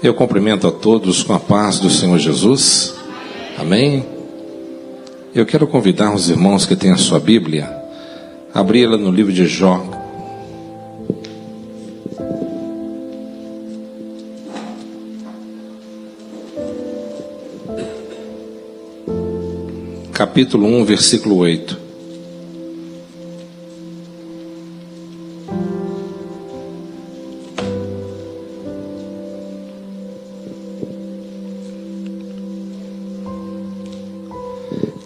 Eu cumprimento a todos com a paz do Senhor Jesus. Amém? Eu quero convidar os irmãos que têm a sua Bíblia a abri-la no livro de Jó. Capítulo 1, versículo 8.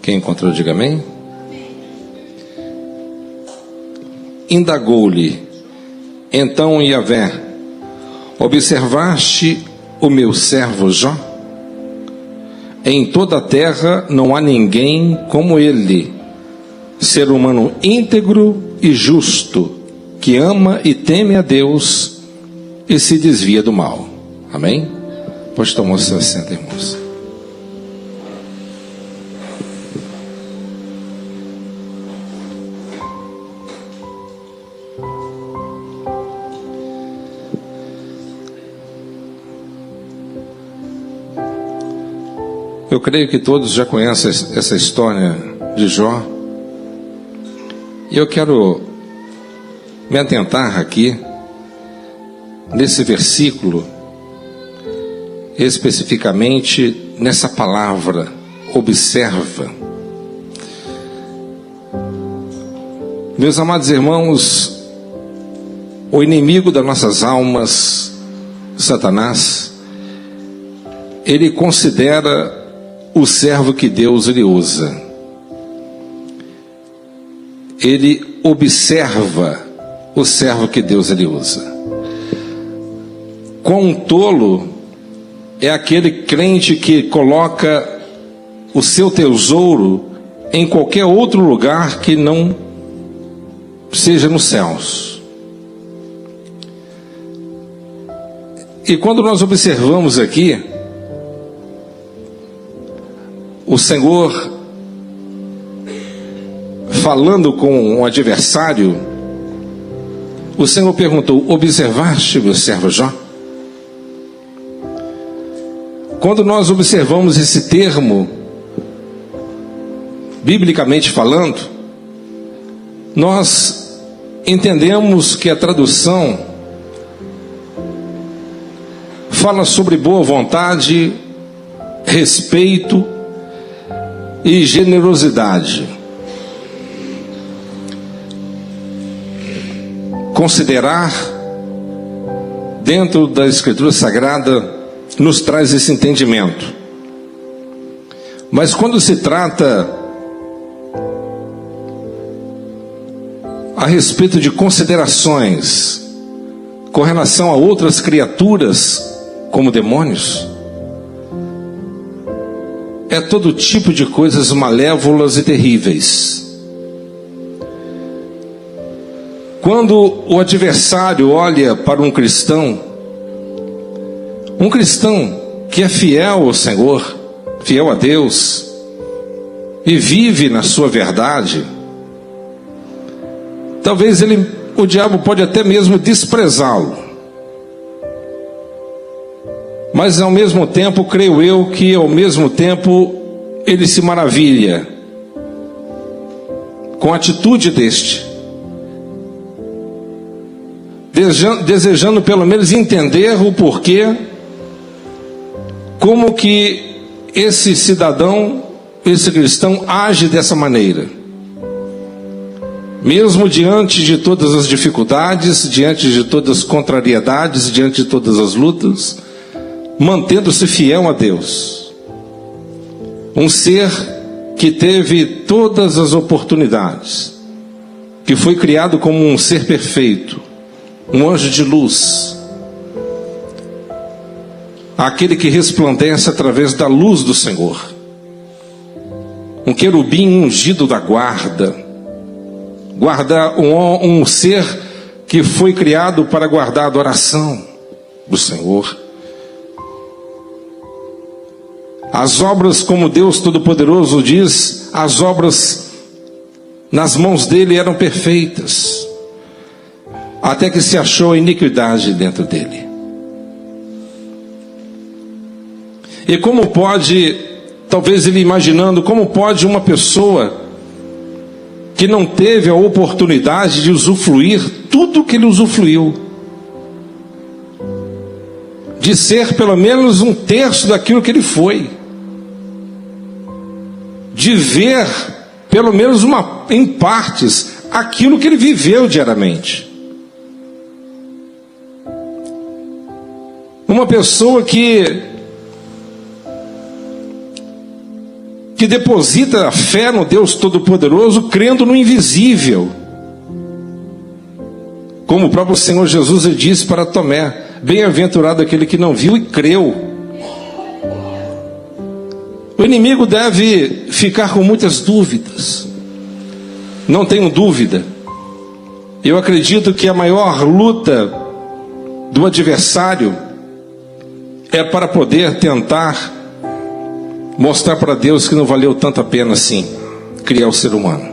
Quem encontrou, diga amém. Indagou-lhe então Yahvé: observaste o meu servo Jó? Em toda a terra não há ninguém como ele, ser humano íntegro e justo, que ama e teme a Deus e se desvia do mal. Amém? Pode tomar o seu assento, irmãos. Eu creio que todos já conhecem essa história de Jó. E eu quero me atentar aqui nesse versículo, especificamente nessa palavra, observa. Meus amados irmãos, o inimigo das nossas almas, Satanás, ele considera o servo que Deus lhe usa. Ele observa o servo que Deus lhe usa. Quão tolo é aquele crente que coloca o seu tesouro em qualquer outro lugar que não seja nos céus. E quando nós observamos aqui, o Senhor falando com um adversário, o Senhor perguntou: observaste meu servo Jó? Quando nós observamos esse termo, biblicamente falando, nós entendemos que a tradução fala sobre boa vontade, respeito e generosidade. Considerar dentro da Escritura Sagrada nos traz esse entendimento. Mas quando se trata a respeito de considerações com relação a outras criaturas, como demônios, é todo tipo de coisas malévolas e terríveis. Quando o adversário olha para um cristão que é fiel ao Senhor, fiel a Deus, e vive na sua verdade, talvez o diabo pode até mesmo desprezá-lo. Mas ao mesmo tempo, creio eu que ao mesmo tempo ele se maravilha com a atitude deste, desejando pelo menos entender o porquê, como que esse cidadão, esse cristão age dessa maneira, mesmo diante de todas as dificuldades, diante de todas as contrariedades, diante de todas as lutas, mantendo-se fiel a Deus. Um ser que teve todas as oportunidades, que foi criado como um ser perfeito, um anjo de luz, aquele que resplandece através da luz do Senhor, um querubim ungido da guarda, um ser que foi criado para guardar a adoração do Senhor. As obras, como Deus Todo-Poderoso diz, as obras nas mãos dele eram perfeitas, até que se achou iniquidade dentro dele. E como pode, talvez ele imaginando, como pode uma pessoa que não teve a oportunidade de usufruir tudo que ele usufruiu, de ser pelo menos 1/3 daquilo que ele foi, de ver pelo menos em partes aquilo que ele viveu diariamente. Uma pessoa que deposita a fé no Deus Todo-Poderoso, crendo no invisível. Como o próprio Senhor Jesus disse para Tomé: bem-aventurado aquele que não viu e creu. O inimigo deve ficar com muitas dúvidas. Não tenho dúvida. Eu acredito que a maior luta do adversário é para poder tentar mostrar para Deus que não valeu tanto a pena assim criar o ser humano.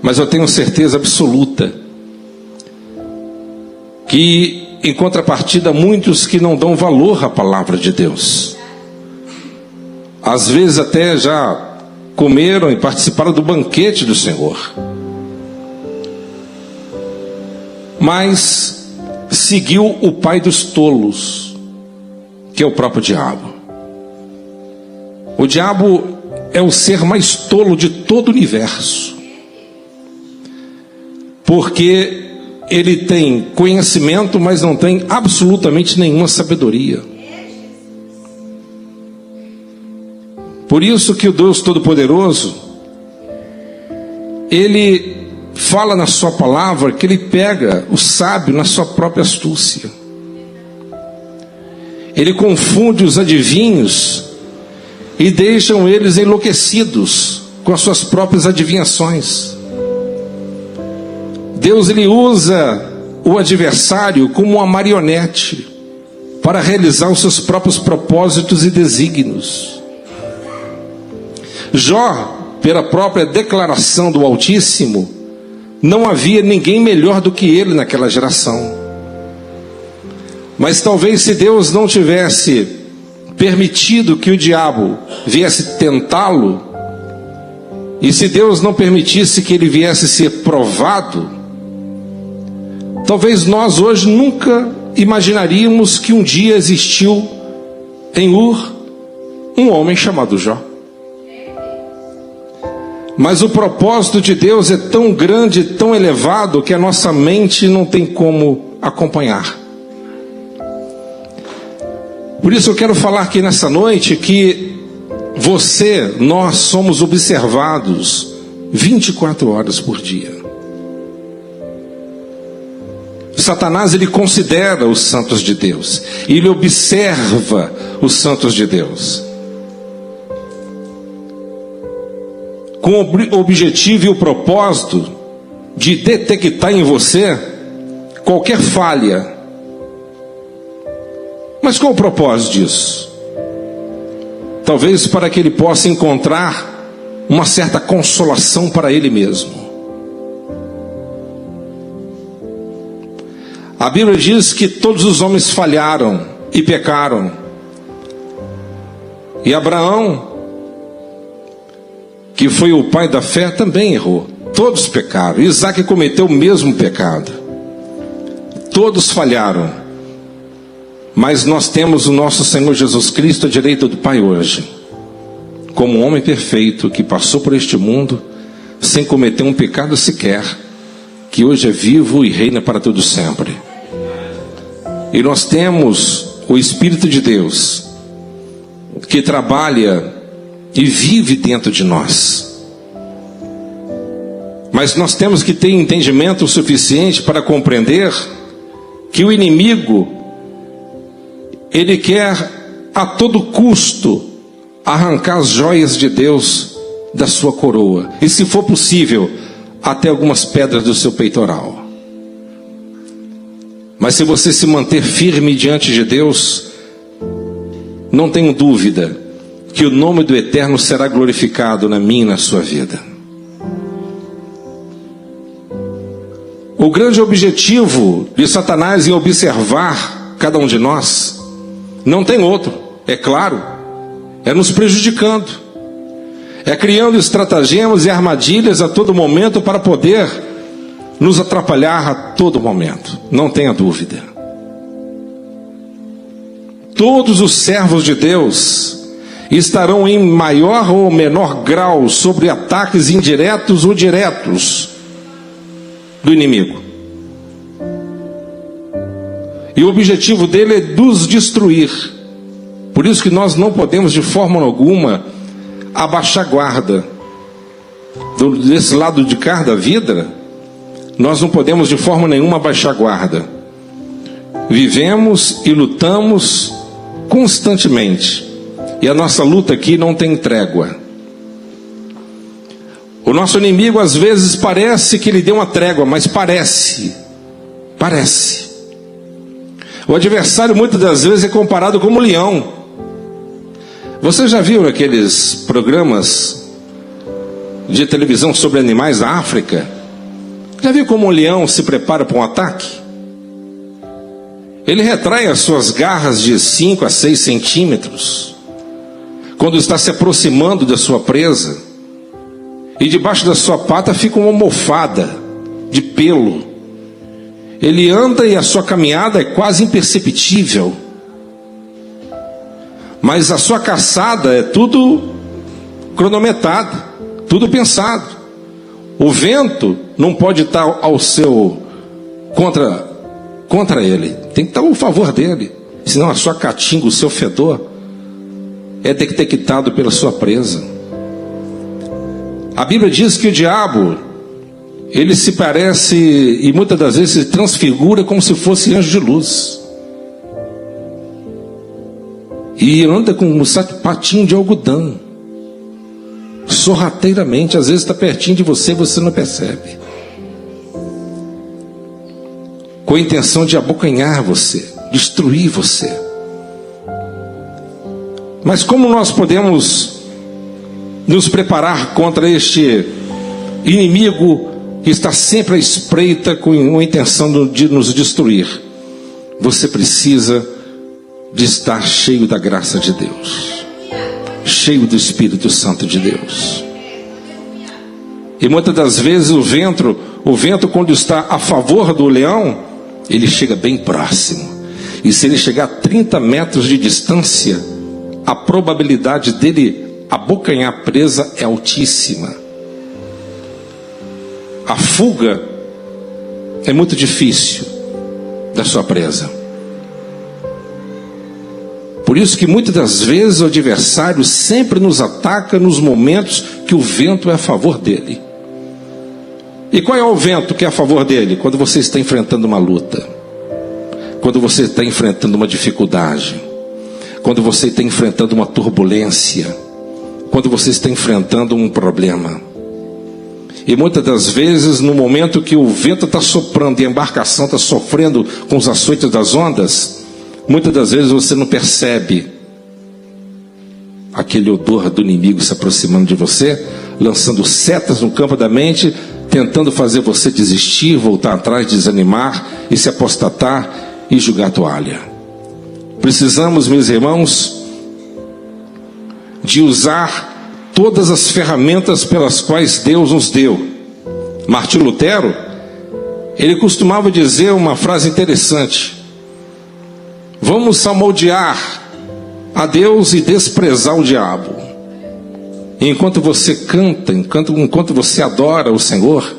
Mas eu tenho certeza absoluta que, em contrapartida, muitos que não dão valor à palavra de Deus, às vezes até já comeram e participaram do banquete do Senhor, mas seguiu o pai dos tolos, que é o próprio diabo. O diabo é o ser mais tolo de todo o universo, porque ele tem conhecimento, mas não tem absolutamente nenhuma sabedoria. Por isso que o Deus Todo-Poderoso, ele fala na sua palavra que ele pega o sábio na sua própria astúcia. Ele confunde os adivinhos e deixam eles enlouquecidos com as suas próprias adivinhações. Deus, ele usa o adversário como uma marionete para realizar os seus próprios propósitos e desígnios. Jó, pela própria declaração do Altíssimo, não havia ninguém melhor do que ele naquela geração. Mas talvez, se Deus não tivesse permitido que o diabo viesse tentá-lo, e se Deus não permitisse que ele viesse ser provado, talvez nós hoje nunca imaginaríamos que um dia existiu em Ur um homem chamado Jó. Mas o propósito de Deus é tão grande, tão elevado, que a nossa mente não tem como acompanhar. Por isso eu quero falar aqui nessa noite que nós somos observados 24 horas por dia. Satanás, ele considera os santos de Deus, ele observa os santos de Deus, com o objetivo e o propósito de detectar em você qualquer falha. Mas qual o propósito disso? Talvez para que ele possa encontrar uma certa consolação para ele mesmo. A Bíblia diz que todos os homens falharam e pecaram. E Abraão, que foi o pai da fé, também errou. Todos pecaram. Isaac cometeu o mesmo pecado. Todos falharam. Mas nós temos o nosso Senhor Jesus Cristo à direita do Pai hoje, como um homem perfeito que passou por este mundo sem cometer um pecado sequer, que hoje é vivo e reina para todo sempre. E nós temos o Espírito de Deus, que trabalha e vive dentro de nós. Mas nós temos que ter entendimento suficiente para compreender que o inimigo, ele quer a todo custo arrancar as joias de Deus da sua coroa, e se for possível, até algumas pedras do seu peitoral. Mas se você se manter firme diante de Deus, não tenho dúvida que o nome do Eterno será glorificado na minha e na sua vida. O grande objetivo de Satanás em observar cada um de nós não tem outro, é claro, é nos prejudicando, é criando estratagemas e armadilhas a todo momento para poder nos atrapalhar a todo momento, não tenha dúvida. Todos os servos de Deus estarão em maior ou menor grau sobre ataques indiretos ou diretos do inimigo. E o objetivo dele é nos destruir. Por isso que nós não podemos de forma alguma abaixar guarda. Desse lado de cá da vida, nós não podemos de forma nenhuma abaixar guarda. Vivemos e lutamos constantemente. E a nossa luta aqui não tem trégua. O nosso inimigo às vezes parece que ele deu uma trégua, mas parece. O adversário muitas das vezes é comparado como um leão. Você já viu aqueles programas de televisão sobre animais da África? Já viu como um leão se prepara para um ataque? Ele retrai as suas garras de 5 a 6 centímetros quando está se aproximando da sua presa, e debaixo da sua pata fica uma almofada de pelo. Ele anda e a sua caminhada é quase imperceptível, mas a sua caçada é tudo cronometrado, tudo pensado. O vento não pode estar ao seu contra ele, tem que estar ao favor dele, senão a sua caatinga, o seu fedor é detectado pela sua presa. A Bíblia diz que o diabo, ele se parece e muitas das vezes se transfigura como se fosse anjo de luz, e anda com um patinho de algodão, sorrateiramente. Às vezes está pertinho de você e você não percebe, com a intenção de abocanhar você, destruir você. Mas como nós podemos nos preparar contra este inimigo que está sempre à espreita com a intenção de nos destruir? Você precisa de estar cheio da graça de Deus, cheio do Espírito Santo de Deus. E muitas das vezes o vento quando está a favor do leão, ele chega bem próximo. E se ele chegar a 30 metros de distância, a probabilidade dele abocanhar a presa é altíssima. A fuga é muito difícil da sua presa. Por isso que muitas das vezes o adversário sempre nos ataca nos momentos que o vento é a favor dele. E qual é o vento que é a favor dele? Quando você está enfrentando uma luta, quando você está enfrentando uma dificuldade, quando você está enfrentando uma turbulência, quando você está enfrentando um problema. E muitas das vezes, no momento que o vento está soprando e a embarcação está sofrendo com os açoites das ondas, muitas das vezes você não percebe aquele odor do inimigo se aproximando de você, lançando setas no campo da mente, tentando fazer você desistir, voltar atrás, desanimar e se apostatar e jogar a toalha. Precisamos, meus irmãos, de usar todas as ferramentas pelas quais Deus nos deu. Martinho Lutero, ele costumava dizer uma frase interessante: vamos amoldear a Deus e desprezar o diabo. E enquanto você canta, enquanto você adora o Senhor,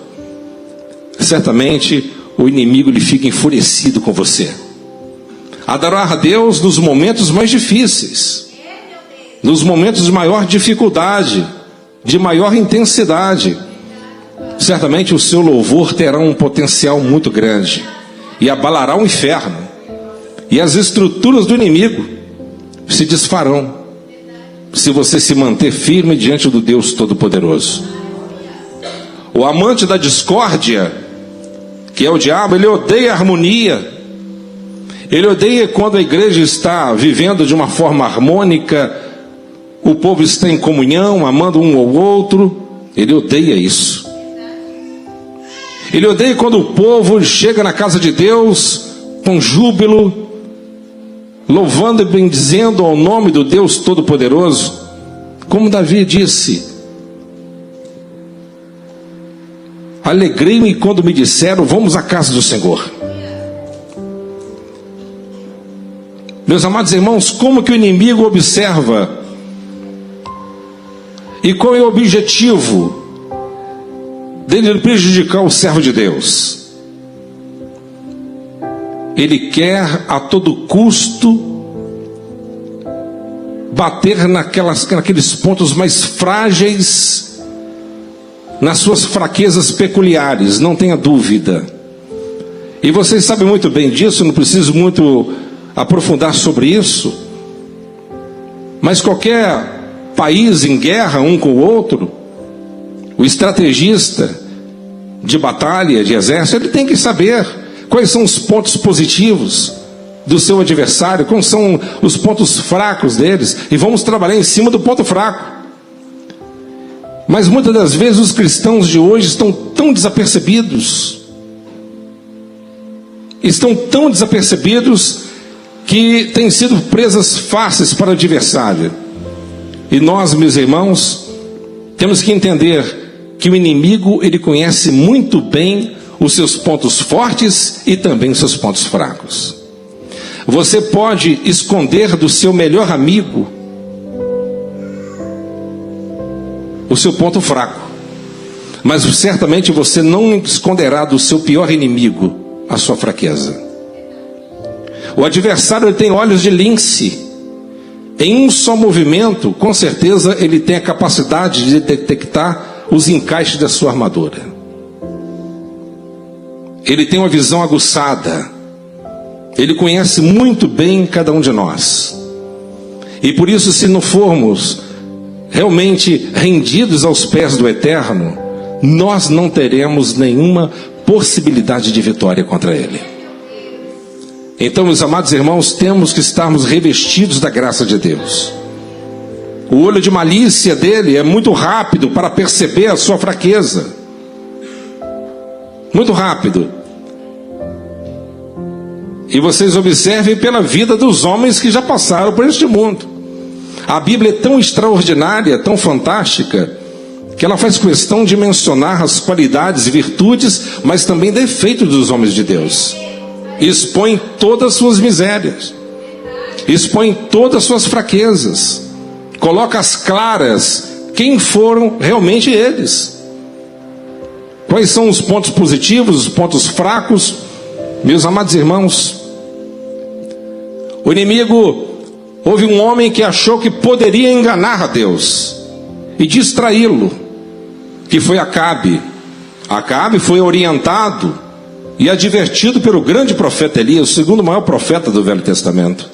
certamente o inimigo ele fica enfurecido com você. Adorar a Deus nos momentos mais difíceis, nos momentos de maior dificuldade, de maior intensidade, certamente o seu louvor terá um potencial muito grande e abalará o inferno, e as estruturas do inimigo se desfarão, se você se manter firme diante do Deus Todo-Poderoso. O amante da discórdia, que é o diabo, ele odeia a harmonia. Ele odeia quando a igreja está vivendo de uma forma harmônica, o povo está em comunhão, amando um ao outro. Ele odeia isso. Ele odeia quando o povo chega na casa de Deus com júbilo, louvando e bendizendo ao nome do Deus Todo-Poderoso, como Davi disse: alegrei-me quando me disseram, vamos à casa do Senhor. Meus amados irmãos, como que o inimigo observa e qual é o objetivo dele prejudicar o servo de Deus? Ele quer a todo custo bater naqueles pontos mais frágeis, nas suas fraquezas peculiares, não tenha dúvida. E vocês sabem muito bem disso, não preciso muito aprofundar sobre isso. Mas qualquer país em guerra um com o outro, o estrategista de batalha, de exército, ele tem que saber quais são os pontos positivos do seu adversário, quais são os pontos fracos deles, e vamos trabalhar em cima do ponto fraco. Mas muitas das vezes os cristãos de hoje estão tão desapercebidos, que têm sido presas fáceis para o adversário. E nós, meus irmãos, temos que entender que o inimigo, ele conhece muito bem os seus pontos fortes e também os seus pontos fracos. Você pode esconder do seu melhor amigo o seu ponto fraco, mas certamente você não esconderá do seu pior inimigo a sua fraqueza. O adversário, ele tem olhos de lince. Em um só movimento, com certeza ele tem a capacidade de detectar os encaixes da sua armadura. Ele tem uma visão aguçada. Ele conhece muito bem cada um de nós. E por isso, se não formos realmente rendidos aos pés do Eterno, nós não teremos nenhuma possibilidade de vitória contra ele. Então, meus amados irmãos, temos que estarmos revestidos da graça de Deus. O olho de malícia dele é muito rápido para perceber a sua fraqueza. Muito rápido. E vocês observem pela vida dos homens que já passaram por este mundo. A Bíblia é tão extraordinária, tão fantástica, que ela faz questão de mencionar as qualidades e virtudes, mas também defeitos dos homens de Deus. Expõe todas as suas misérias, expõe todas as suas fraquezas, coloca às claras quem foram realmente eles, quais são os pontos positivos, os pontos fracos. Meus amados irmãos, o inimigo, houve um homem que achou que poderia enganar a Deus e distraí-lo, que foi Acabe. Acabe foi orientado e advertido pelo grande profeta Elias, o segundo maior profeta do Velho Testamento.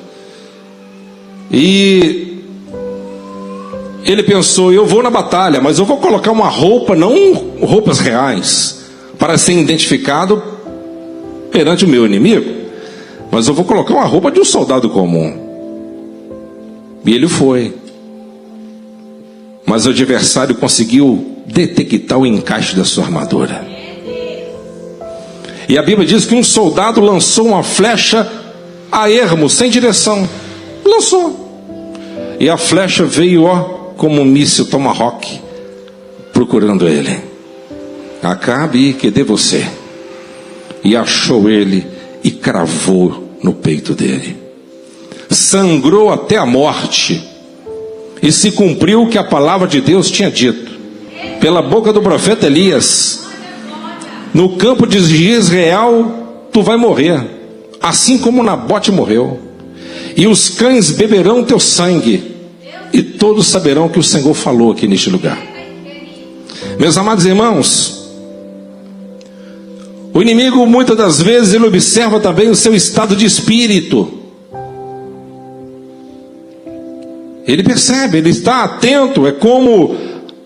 E ele pensou: eu vou na batalha, mas eu vou colocar uma roupa, não roupas reais, para ser identificado perante o meu inimigo, mas eu vou colocar uma roupa de um soldado comum. E ele foi. Mas o adversário conseguiu detectar o encaixe da sua armadura. E a Bíblia diz que um soldado lançou uma flecha a ermo, sem direção. Lançou. E a flecha veio, como um míssil Tomahawk, procurando ele. Acabe, cadê você? E achou ele e cravou no peito dele. Sangrou até a morte. E se cumpriu o que a palavra de Deus tinha dito, pela boca do profeta Elias: no campo de Jezreel tu vai morrer, assim como Nabote morreu, e os cães beberão teu sangue, e todos saberão que o Senhor falou aqui neste lugar. Meus amados irmãos, o inimigo muitas das vezes ele observa também o seu estado de espírito. Ele percebe, ele está atento. É como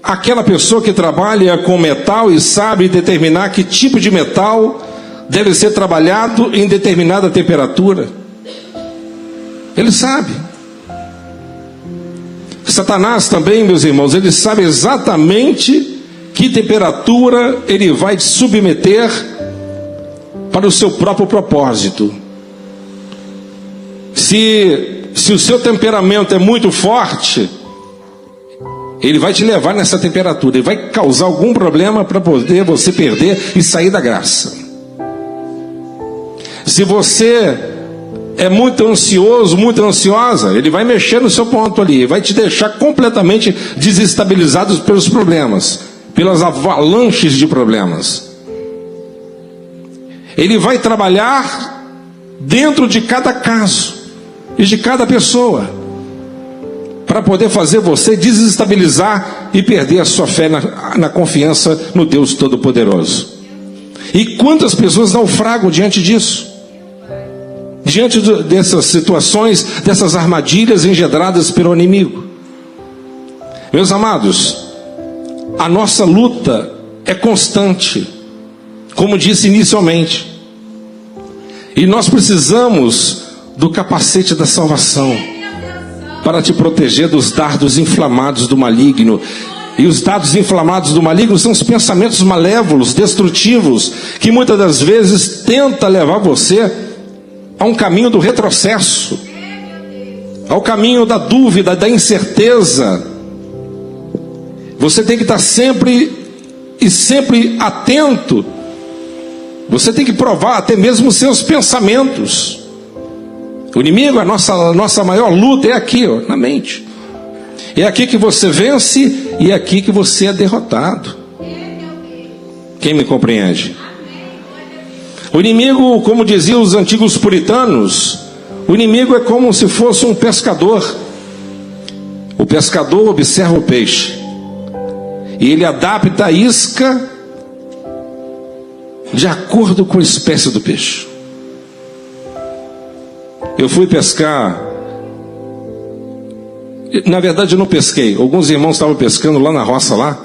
aquela pessoa que trabalha com metal e sabe determinar que tipo de metal deve ser trabalhado em determinada temperatura. Ele sabe. Satanás também, meus irmãos, ele sabe exatamente que temperatura ele vai te submeter para o seu próprio propósito. Se o seu temperamento é muito forte, ele vai te levar nessa temperatura, ele vai causar algum problema para poder você perder e sair da graça. Se você é muito ansioso, muito ansiosa, ele vai mexer no seu ponto ali, vai te deixar completamente desestabilizado pelos problemas, pelas avalanches de problemas. Ele vai trabalhar dentro de cada caso e de cada pessoa, para poder fazer você desestabilizar e perder a sua fé na confiança no Deus Todo-Poderoso. E quantas pessoas naufragam diante disso? Diante dessas situações, dessas armadilhas engendradas pelo inimigo. Meus amados, a nossa luta é constante, como disse inicialmente. E nós precisamos do capacete da salvação para te proteger dos dardos inflamados do maligno. E os dardos inflamados do maligno são os pensamentos malévolos, destrutivos, que muitas das vezes tenta levar você a um caminho do retrocesso, ao caminho da dúvida, da incerteza. Você tem que estar sempre atento. Você tem que provar até mesmo os seus pensamentos. O inimigo, a nossa maior luta é aqui, ó, na mente. É aqui que você vence e é aqui que você é derrotado. Quem me compreende? O inimigo, como diziam os antigos puritanos, o inimigo é como se fosse um pescador. O pescador observa o peixe e ele adapta a isca de acordo com a espécie do peixe. Eu fui pescar, na verdade eu não pesquei, alguns irmãos estavam pescando lá na roça, lá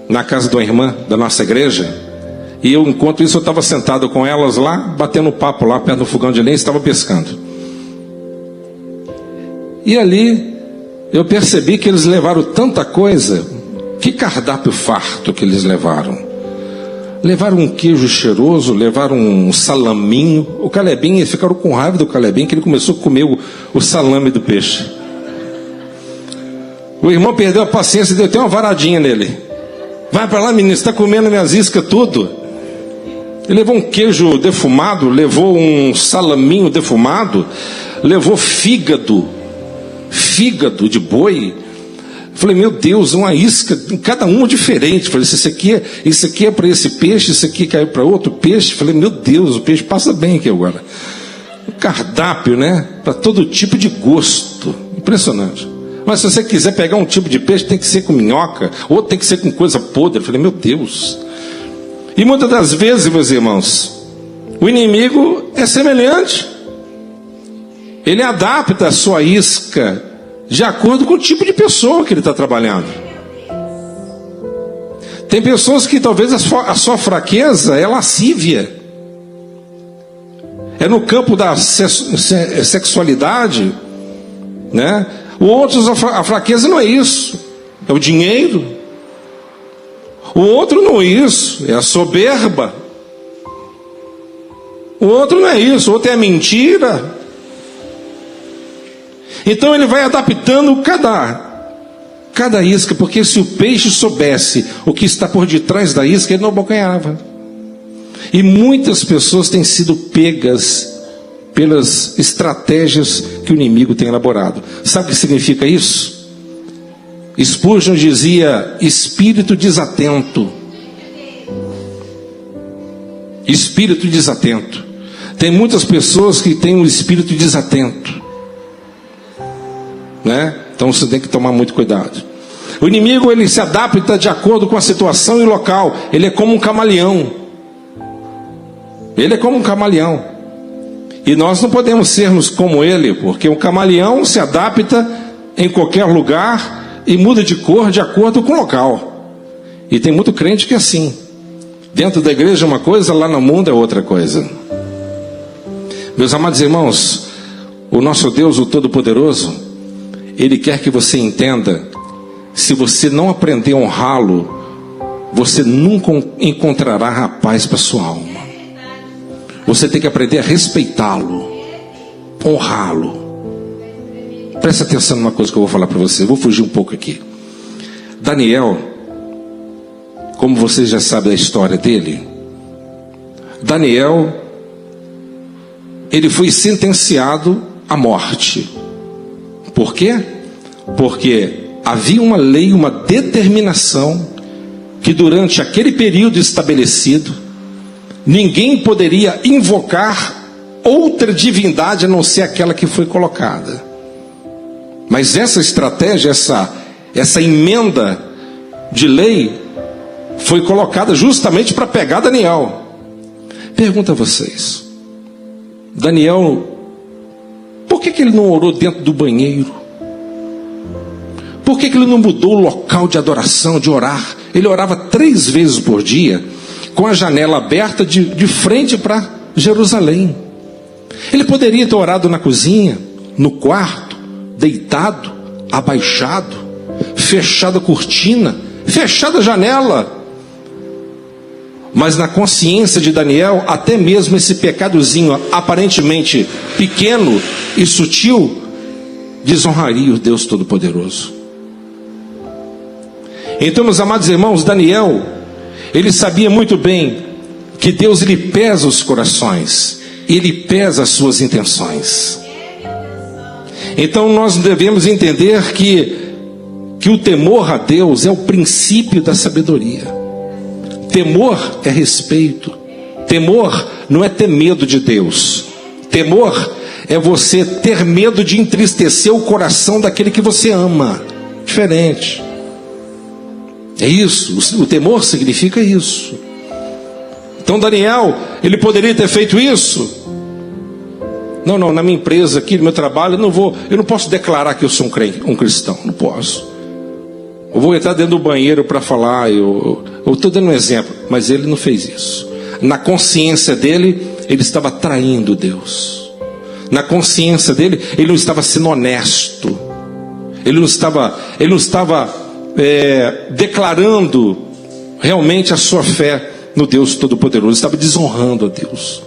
na casa de uma irmã da nossa igreja, e eu, enquanto isso, eu estava sentado com elas lá, batendo papo lá perto do fogão de lenha, estava pescando. E ali eu percebi que eles levaram tanta coisa. Que cardápio farto que eles levaram. Levaram um queijo cheiroso, levaram um salaminho. O Calebinho, eles ficaram com raiva do Calebinho, que ele começou a comer o salame do peixe. O irmão perdeu a paciência e deu até uma varadinha nele. Vai para lá, menino, você está comendo minhas iscas tudo. Ele levou um queijo defumado, levou um salaminho defumado, levou fígado de boi. Falei, meu Deus, uma isca, cada uma diferente. Falei, isso aqui é para esse peixe, isso aqui caiu para outro peixe. Falei, meu Deus, o peixe passa bem aqui agora. Um cardápio, né? Para todo tipo de gosto. Impressionante. Mas se você quiser pegar um tipo de peixe, tem que ser com minhoca, outro tem que ser com coisa podre. Falei, meu Deus. E muitas das vezes, meus irmãos, o inimigo é semelhante. Ele adapta a sua isca de acordo com o tipo de pessoa que ele está trabalhando. Tem pessoas que talvez a sua fraqueza é lascívia, é no campo da sexualidade, né? O outro, a fraqueza não é isso, é o dinheiro. O outro não é isso, é a soberba. O outro não é isso, o outro é a mentira. Então ele vai adaptando cada isca, porque se o peixe soubesse o que está por detrás da isca, ele não abocanhava. E muitas pessoas têm sido pegas pelas estratégias que o inimigo tem elaborado. Sabe o que significa isso? Spurgeon dizia: espírito desatento. Espírito desatento. Tem muitas pessoas que têm um espírito desatento, né? Então você tem que tomar muito cuidado. O inimigo, ele se adapta de acordo com a situação e o local. Ele é como um camaleão. Ele é como um camaleão. E nós não podemos sermos como ele, porque um camaleão se adapta em qualquer lugar e muda de cor de acordo com o local. E tem muito crente que é assim. Dentro da igreja é uma coisa, lá no mundo é outra coisa. Meus amados irmãos, o nosso Deus, o Todo-Poderoso, Ele quer que você entenda: se você não aprender a honrá-lo, você nunca encontrará a paz para sua alma. Você tem que aprender a respeitá-lo. honrá-lo. Presta atenção numa coisa que eu vou falar para você. Eu vou fugir um pouco aqui. Daniel, como vocês já sabem a história dele, Daniel, ele foi sentenciado à morte. Por quê? Porque havia uma lei, uma determinação, que durante aquele período estabelecido, ninguém poderia invocar outra divindade a não ser aquela que foi colocada. Mas essa estratégia, essa emenda de lei, foi colocada justamente para pegar Daniel. Pergunto a vocês, Daniel, por que ele não orou dentro do banheiro? Por que ele não mudou o local de adoração, de orar? Ele orava 3 vezes por dia, com a janela aberta de frente para Jerusalém. Ele poderia ter orado na cozinha, no quarto, deitado, abaixado, fechada a cortina, fechada a janela. Mas na consciência de Daniel, até mesmo esse pecadozinho aparentemente pequeno e sutil, desonraria o Deus Todo-Poderoso. Então, meus amados irmãos, Daniel, ele sabia muito bem que Deus, ele pesa os corações, ele pesa as suas intenções. Então nós devemos entender que o temor a Deus é o princípio da sabedoria. Temor é respeito. Temor não é ter medo de Deus. Temor é você ter medo de entristecer o coração daquele que você ama. Diferente. É isso. O temor significa isso. Então Daniel, ele poderia ter feito isso. Não, na minha empresa aqui, no meu trabalho, eu não posso declarar que eu sou um cristão. Não posso. Eu vou entrar dentro do banheiro para falar, eu estou dando um exemplo, mas ele não fez isso. Na consciência dele, ele estava traindo Deus. Na consciência dele, ele não estava sendo honesto. Ele não estava declarando realmente a sua fé no Deus Todo-Poderoso. Ele estava desonrando a Deus.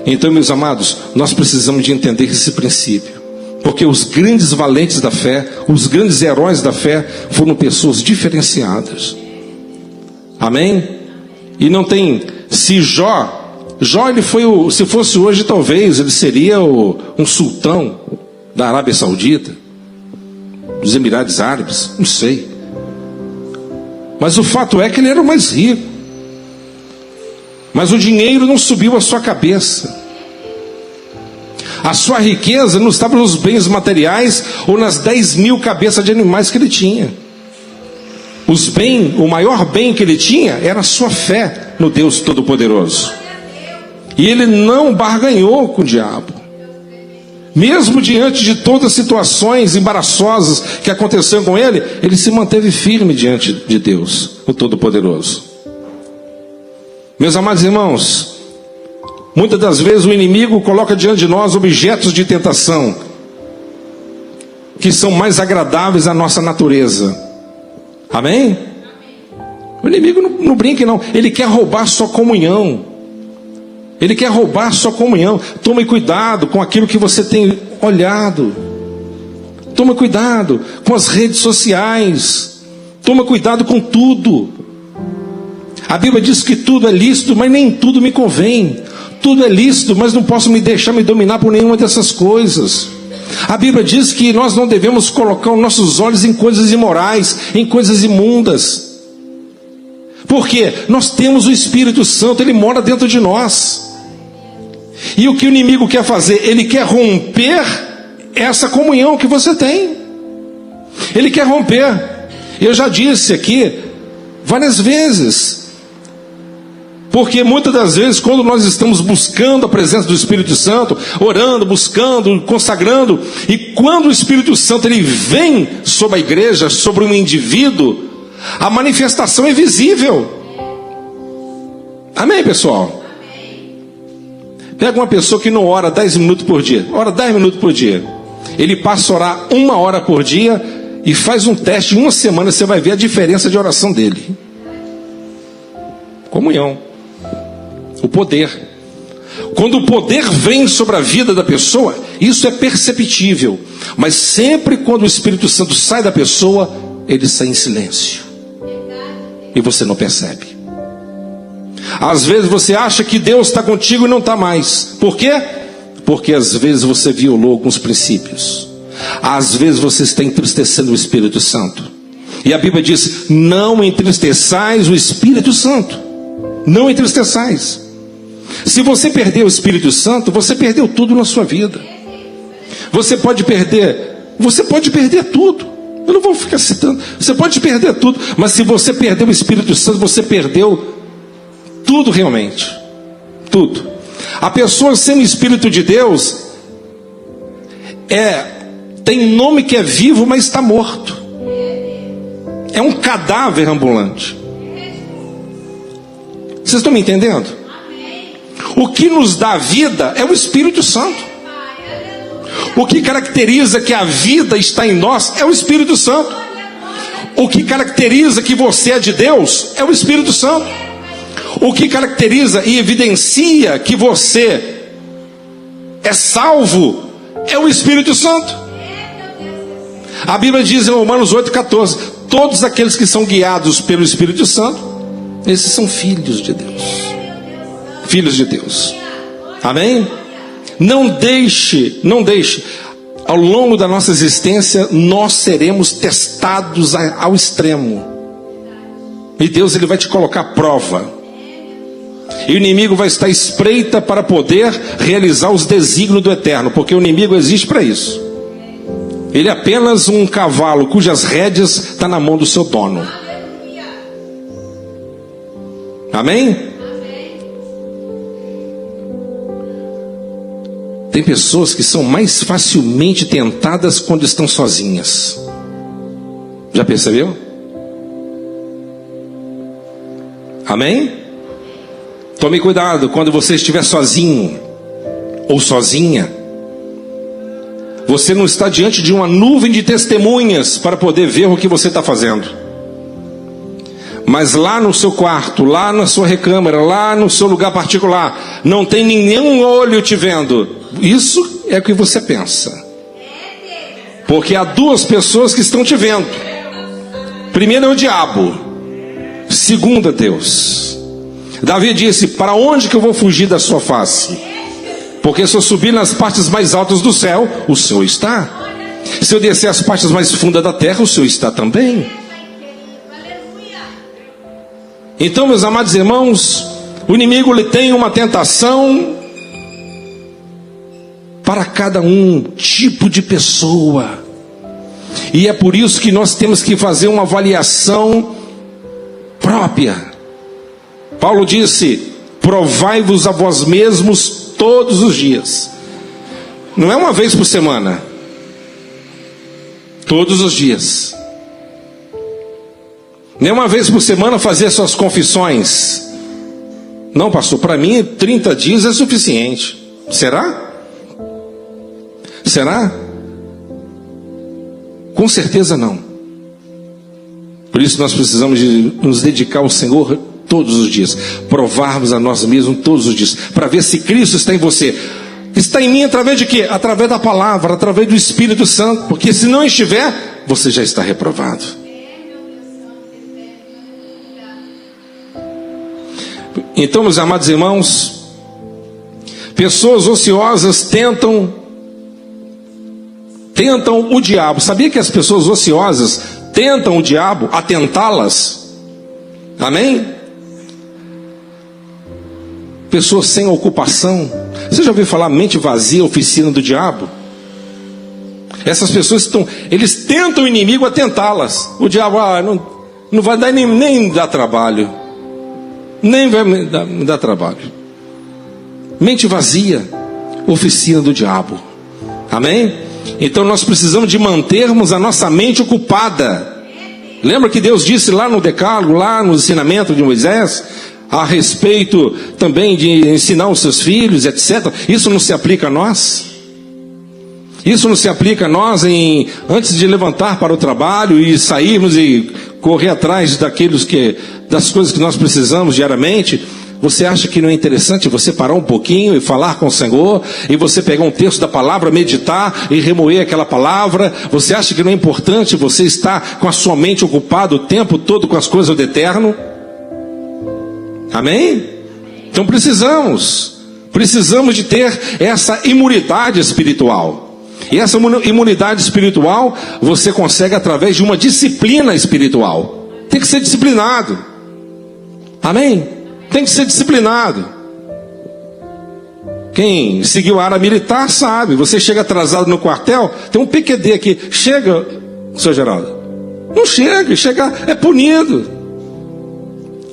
Então, meus amados, nós precisamos de entender esse princípio, porque os grandes valentes da fé, os grandes heróis da fé, foram pessoas diferenciadas. Amém? E não tem, se Jó ele foi se fosse hoje, talvez ele seria um sultão da Arábia Saudita, dos Emirados Árabes, não sei. Mas o fato é que ele era o mais rico. Mas o dinheiro não subiu à sua cabeça. A sua riqueza não estava nos bens materiais ou nas 10.000 cabeças de animais que ele tinha. O maior bem que ele tinha era a sua fé no Deus Todo-Poderoso. E ele não barganhou com o diabo. Mesmo diante de todas as situações embaraçosas que aconteceram com ele, ele se manteve firme diante de Deus, o Todo-Poderoso. Meus amados irmãos, muitas das vezes o inimigo coloca diante de nós objetos de tentação que são mais agradáveis à nossa natureza. Amém? O inimigo não brinca não, ele quer roubar sua comunhão. Ele quer roubar sua comunhão. Tome cuidado com aquilo que você tem olhado. Tome cuidado com as redes sociais. Tome cuidado com tudo. A Bíblia diz que tudo é lícito, mas nem tudo me convém. Tudo é lícito, mas não posso me deixar me dominar por nenhuma dessas coisas. A Bíblia diz que nós não devemos colocar os nossos olhos em coisas imorais, em coisas imundas. Porque nós temos o Espírito Santo, ele mora dentro de nós. E o que o inimigo quer fazer? Ele quer romper essa comunhão que você tem. Ele quer romper. Eu já disse aqui várias vezes. Porque muitas das vezes, quando nós estamos buscando a presença do Espírito Santo, orando, buscando, consagrando, e quando o Espírito Santo ele vem sobre a igreja, sobre um indivíduo, a manifestação é visível. Amém, pessoal? Pega uma pessoa que não ora 10 minutos por dia, ora 10 minutos por dia. Ele passa a orar 1 hora por dia e faz um teste, em 1 semana você vai ver a diferença de oração dele. Comunhão. O poder. Quando o poder vem sobre a vida da pessoa, Isso é perceptível. Mas sempre quando o Espírito Santo sai da pessoa, ele sai em silêncio. E você não percebe. Às vezes você acha que Deus está contigo e não está mais. Por quê? Porque às vezes você violou alguns princípios. Às vezes você está entristecendo o Espírito Santo. E a Bíblia diz: não entristeçais o Espírito Santo. Não entristeçais. Se você perder o Espírito Santo, você perdeu tudo na sua vida. Você pode perder tudo. Eu não vou ficar citando. Você pode perder tudo, mas se você perder o Espírito Santo, você perdeu tudo realmente. Tudo. A pessoa sem o Espírito de Deus tem nome que é vivo, mas está morto. É um cadáver ambulante. Vocês estão me entendendo? O que nos dá vida é o Espírito Santo. O que caracteriza que a vida está em nós é o Espírito Santo. O que caracteriza que você é de Deus é o Espírito Santo. O que caracteriza e evidencia que você é salvo é o Espírito Santo. A Bíblia diz em Romanos 8,14: todos aqueles que são guiados pelo Espírito Santo, esses são filhos de Deus. Filhos de Deus. Amém? Não deixe, ao longo da nossa existência, nós seremos testados ao extremo. E Deus, ele vai te colocar à prova. E o inimigo vai estar à espreita para poder realizar os desígnios do eterno, porque o inimigo existe para isso. Ele é apenas um cavalo cujas rédeas estão na mão do seu dono. Amém? Tem pessoas que são mais facilmente tentadas quando estão sozinhas. Já percebeu? Amém? Tome cuidado quando você estiver sozinho ou sozinha. Você não está diante de uma nuvem de testemunhas para poder ver o que você está fazendo. Mas lá no seu quarto, lá na sua recâmara, lá no seu lugar particular, não tem nenhum olho te vendo. Isso é o que você pensa. Porque há duas pessoas que estão te vendo. Primeiro é o diabo. Segundo é Deus. Davi disse: para onde que eu vou fugir da sua face? Porque se eu subir nas partes mais altas do céu, o Senhor está. Se eu descer as partes mais fundas da terra, o Senhor está também. Então, meus amados irmãos, o inimigo ele tem uma tentação para cada tipo de pessoa. E é por isso que nós temos que fazer uma avaliação própria. Paulo disse: provai-vos a vós mesmos todos os dias. Não é uma vez por semana. Todos os dias. Nem uma vez por semana fazer suas confissões. Não, pastor, para mim 30 dias é suficiente. Será? Será? Com certeza não. Por isso nós precisamos de nos dedicar ao Senhor todos os dias, provarmos a nós mesmos todos os dias, para ver se Cristo está em você. Está em mim através de quê? Através da palavra, através do Espírito Santo. Porque se não estiver, você já está reprovado. Então, meus amados irmãos, pessoas ociosas tentam o diabo. Sabia que as pessoas ociosas tentam o diabo a tentá-las? Amém? Pessoas sem ocupação. Você já ouviu falar mente vazia, oficina do diabo? Essas pessoas eles tentam o inimigo a tentá-las. O diabo não vai dar nem dar trabalho. Nem vai me dar trabalho. Mente vazia, oficina do diabo. Amém? Então nós precisamos de mantermos a nossa mente ocupada. Lembra que Deus disse lá no Decálogo, lá no ensinamento de Moisés, a respeito também de ensinar os seus filhos, etc. Isso não se aplica a nós? Isso não se aplica a nós antes de levantar para o trabalho e sairmos e correr atrás das coisas que nós precisamos diariamente? Você acha que não é interessante você parar um pouquinho e falar com o Senhor, e você pegar um texto da palavra, meditar e remoer aquela palavra? Você acha que não é importante você estar com a sua mente ocupada o tempo todo com as coisas do eterno? Amém? Então precisamos de ter essa imunidade espiritual. E essa imunidade espiritual você consegue através de uma disciplina espiritual. Tem que ser disciplinado. Amém? Tem que ser disciplinado. Quem seguiu a área militar sabe. Você chega atrasado no quartel, tem um PQD aqui. Chega, senhor Geraldo. Não chega, é punido.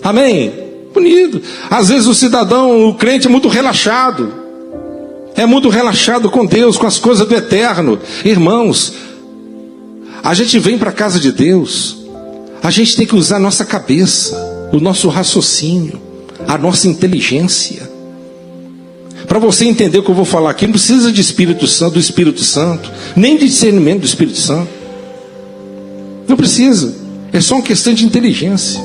Amém? Punido. Às vezes o cidadão, o crente é muito relaxado. É muito relaxado com Deus, com as coisas do eterno. Irmãos, a gente vem para a casa de Deus, a gente tem que usar a nossa cabeça, o nosso raciocínio, a nossa inteligência. Para você entender o que eu vou falar aqui, não precisa de Espírito Santo, do Espírito Santo, nem de discernimento do Espírito Santo. Não precisa. É só uma questão de inteligência.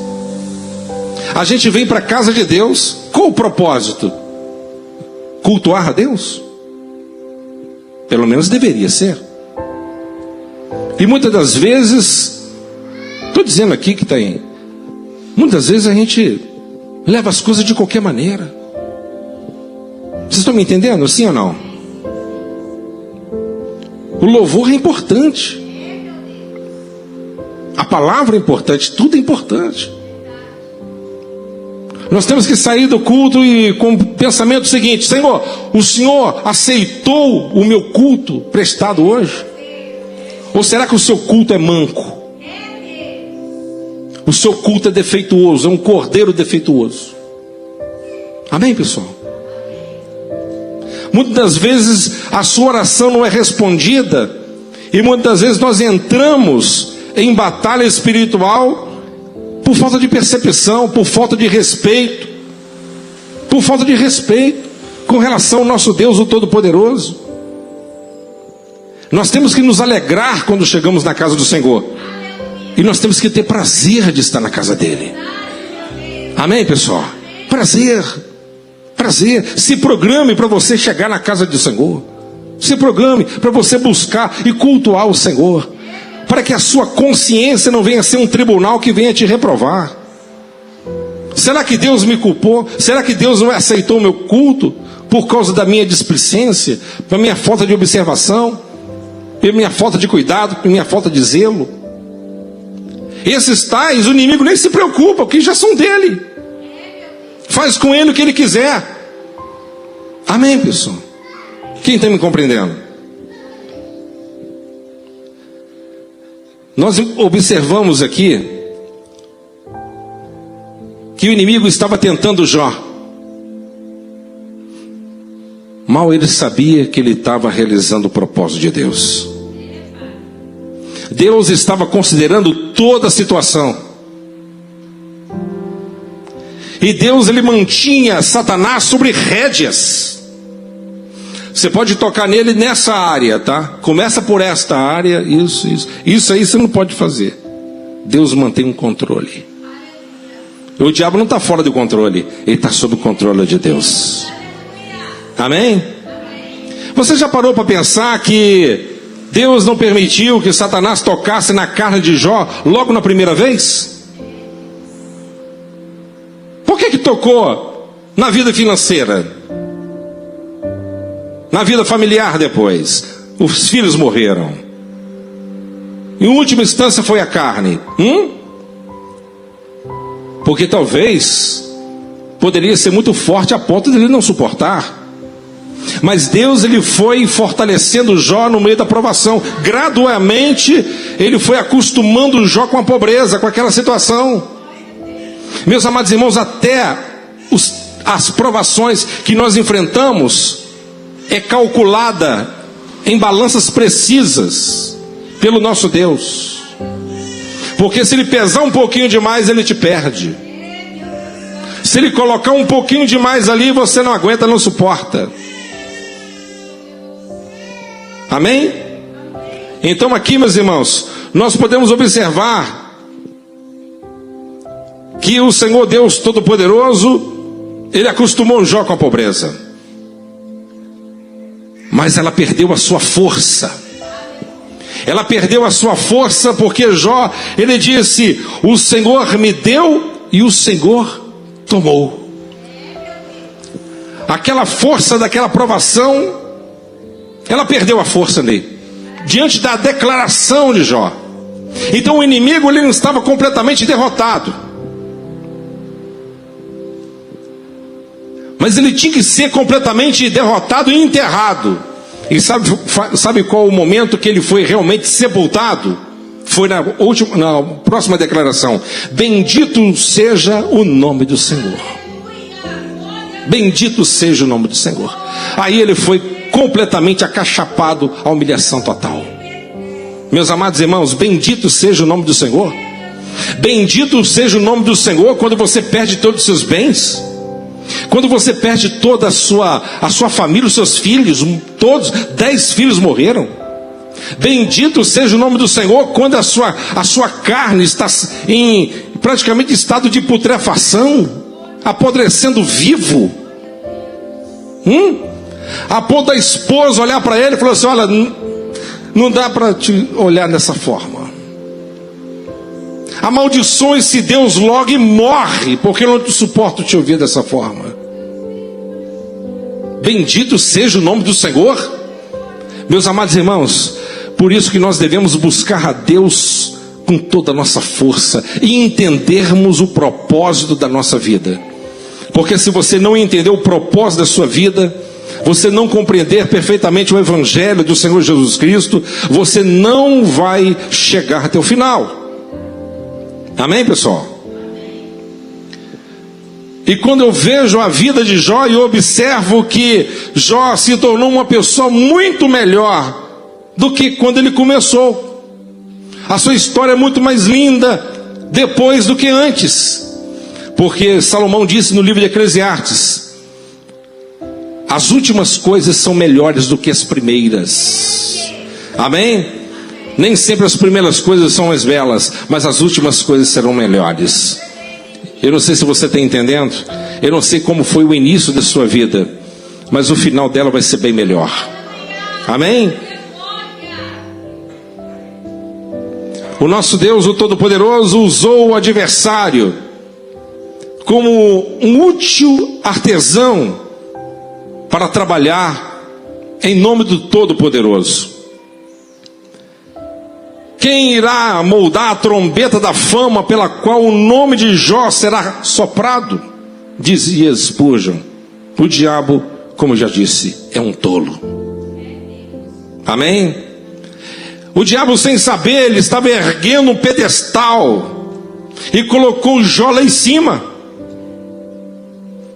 A gente vem para a casa de Deus, qual o propósito? Cultuar a Deus? Pelo menos deveria ser. E muitas das vezes, estou dizendo aqui que tem, muitas vezes a gente leva as coisas de qualquer maneira. Vocês estão me entendendo? Sim ou não? O louvor é importante. A palavra é importante, tudo é importante. Nós temos que sair do culto e com o pensamento seguinte: Senhor, o Senhor aceitou o meu culto prestado hoje? Ou será que o seu culto é manco? O seu culto é defeituoso, é um cordeiro defeituoso. Amém, pessoal? Muitas das vezes a sua oração não é respondida, e muitas das vezes nós entramos em batalha espiritual por falta de percepção, por falta de respeito, com relação ao nosso Deus, o Todo-Poderoso. Nós temos que nos alegrar quando chegamos na casa do Senhor, e nós temos que ter prazer de estar na casa dele. Amém, pessoal? Prazer. Se programe para você chegar na casa do Senhor. Se programe para você buscar e cultuar o Senhor, para que a sua consciência não venha ser um tribunal que venha te reprovar. Será que Deus me culpou? Será que Deus não aceitou o meu culto por causa da minha displicência, da minha falta de observação, pela minha falta de cuidado, pela minha falta de zelo? Esses tais, o inimigo nem se preocupa, porque já são dele. Faz com ele o que ele quiser. Amém, pessoal? Quem está me compreendendo? Nós observamos aqui que o inimigo estava tentando Jó. Mal ele sabia que ele estava realizando o propósito de Deus. Deus estava considerando toda a situação. E Deus, ele mantinha Satanás sobre rédeas. Você pode tocar nele nessa área, tá? Começa por esta área, isso aí você não pode fazer. Deus mantém um controle. O diabo não está fora do controle, ele está sob o controle de Deus. Amém? Você já parou para pensar que Deus não permitiu que Satanás tocasse na carne de Jó logo na primeira vez? Por que tocou na vida financeira? Na vida familiar depois? Os filhos morreram. Em última instância foi a carne. Porque talvez poderia ser muito forte a ponto de ele não suportar. Mas Deus, ele foi fortalecendo Jó no meio da provação. Gradualmente ele foi acostumando Jó com a pobreza, com aquela situação. Meus amados irmãos, até as provações que nós enfrentamos é calculada em balanças precisas pelo nosso Deus. Porque se ele pesar um pouquinho demais, ele te perde. Se ele colocar um pouquinho demais ali, você não aguenta, não suporta. Amém? Então aqui, meus irmãos, nós podemos observar que o Senhor Deus Todo-Poderoso, Ele acostumou Jó com a pobreza. Mas ela perdeu a sua força. Ela perdeu a sua força porque Jó, ele disse: o Senhor me deu e o Senhor tomou. Aquela força daquela provação, ela perdeu a força nele, diante da declaração de Jó. Então o inimigo, ele não estava completamente derrotado, mas ele tinha que ser completamente derrotado e enterrado. E sabe qual o momento que ele foi realmente sepultado? Foi na próxima declaração: bendito seja o nome do Senhor. Bendito seja o nome do Senhor. Aí ele foi completamente acachapado à humilhação total. Meus amados irmãos, bendito seja o nome do Senhor. Bendito seja o nome do Senhor quando você perde todos os seus bens, quando você perde toda a sua família, os seus filhos, todos, 10 filhos morreram. Bendito seja o nome do Senhor quando a sua carne está em praticamente estado de putrefação, apodrecendo vivo. A ponto da esposa olhar para ele e falar assim: olha, não dá para te olhar dessa forma. Amaldiçoe-se Deus logo e morre, porque eu não suporto te ouvir dessa forma. Bendito seja o nome do Senhor. Meus amados irmãos, por isso que nós devemos buscar a Deus com toda a nossa força e entendermos o propósito da nossa vida. Porque se você não entender o propósito da sua vida, você não compreender perfeitamente o Evangelho do Senhor Jesus Cristo, você não vai chegar até o final. Amém, pessoal? E quando eu vejo a vida de Jó, eu observo que Jó se tornou uma pessoa muito melhor do que quando ele começou. A sua história é muito mais linda depois do que antes. Porque Salomão disse no livro de Eclesiastes: as últimas coisas são melhores do que as primeiras. Amém? Nem sempre as primeiras coisas são as belas, mas as últimas coisas serão melhores. Eu não sei se você está entendendo. Eu não sei como foi o início da sua vida, mas o final dela vai ser bem melhor. Amém? O nosso Deus, o Todo-Poderoso, usou o adversário como um útil artesão para trabalhar em nome do Todo-Poderoso. Quem irá moldar a trombeta da fama pela qual o nome de Jó será soprado? Dizia Spurgeon: o diabo, como já disse, é um tolo. Amém? O diabo, sem saber, ele estava erguendo um pedestal e colocou Jó lá em cima,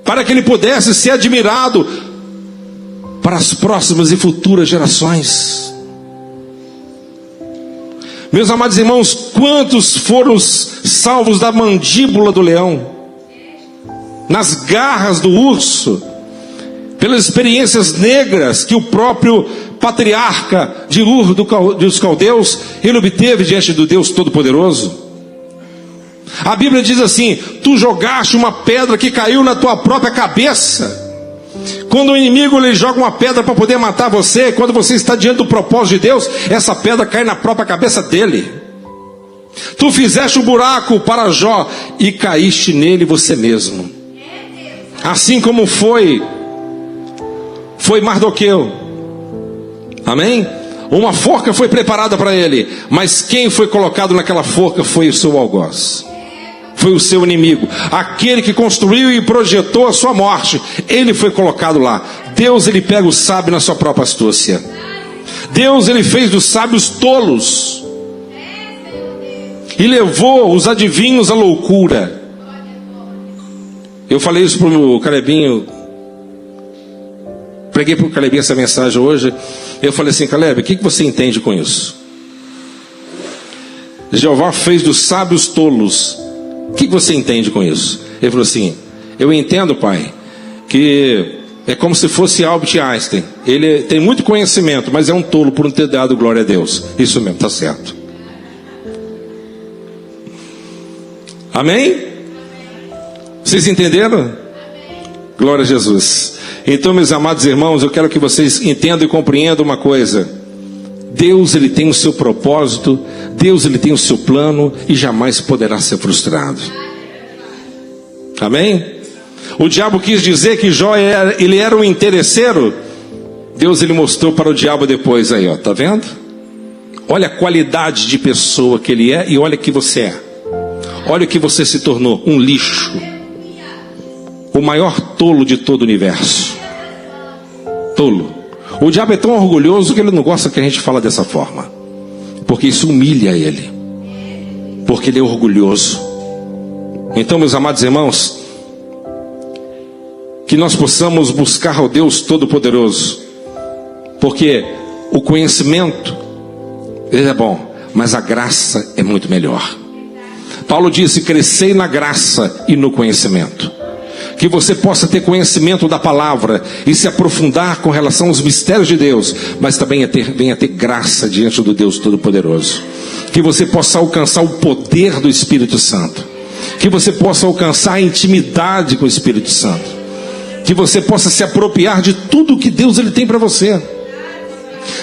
para que ele pudesse ser admirado para as próximas e futuras gerações. Meus amados irmãos, quantos foram salvos da mandíbula do leão, nas garras do urso, pelas experiências negras que o próprio patriarca de Ur dos Caldeus, ele obteve diante do Deus Todo-Poderoso? A Bíblia diz assim: tu jogaste uma pedra que caiu na tua própria cabeça. Quando o inimigo lhe joga uma pedra para poder matar você, quando você está diante do propósito de Deus, essa pedra cai na própria cabeça dele. Tu fizeste um buraco para Jó e caíste nele você mesmo. Assim como foi Mardoqueu. Amém? Uma forca foi preparada para ele, mas quem foi colocado naquela forca foi o seu algoz. Foi o seu inimigo, aquele que construiu e projetou a sua morte. Ele foi colocado lá. Deus, ele pega o sábio na sua própria astúcia. Deus, ele fez dos sábios tolos e levou os adivinhos à loucura. Eu falei isso para o Calebinho, preguei para o Calebinho essa mensagem hoje. Eu falei assim: Caleb, o que você entende com isso? Jeová fez dos sábios tolos. O que você entende com isso? Ele falou assim: eu entendo, pai, que é como se fosse Albert Einstein. Ele tem muito conhecimento, mas é um tolo por não ter dado glória a Deus. Isso mesmo, está certo. Amém? Vocês entenderam? Glória a Jesus. Então, meus amados irmãos, eu quero que vocês entendam e compreendam uma coisa. Deus, ele tem o seu propósito, Deus, ele tem o seu plano e jamais poderá ser frustrado. Amém? O diabo quis dizer que Jó ele era um interesseiro. Deus, ele mostrou para o diabo depois aí, ó, tá vendo? Olha a qualidade de pessoa que ele é e olha que você é. Olha o que você se tornou, um lixo. O maior tolo de todo o universo. Tolo. O diabo é tão orgulhoso que ele não gosta que a gente fala dessa forma. Porque isso humilha ele. Porque ele é orgulhoso. Então, meus amados irmãos, que nós possamos buscar ao Deus Todo-Poderoso. Porque o conhecimento, ele é bom, mas a graça é muito melhor. Paulo disse: crescei na graça e no conhecimento. Que você possa ter conhecimento da palavra e se aprofundar com relação aos mistérios de Deus, mas também venha ter graça diante do Deus Todo-Poderoso. Que você possa alcançar o poder do Espírito Santo. Que você possa alcançar a intimidade com o Espírito Santo. Que você possa se apropriar de tudo que Deus ele tem para você.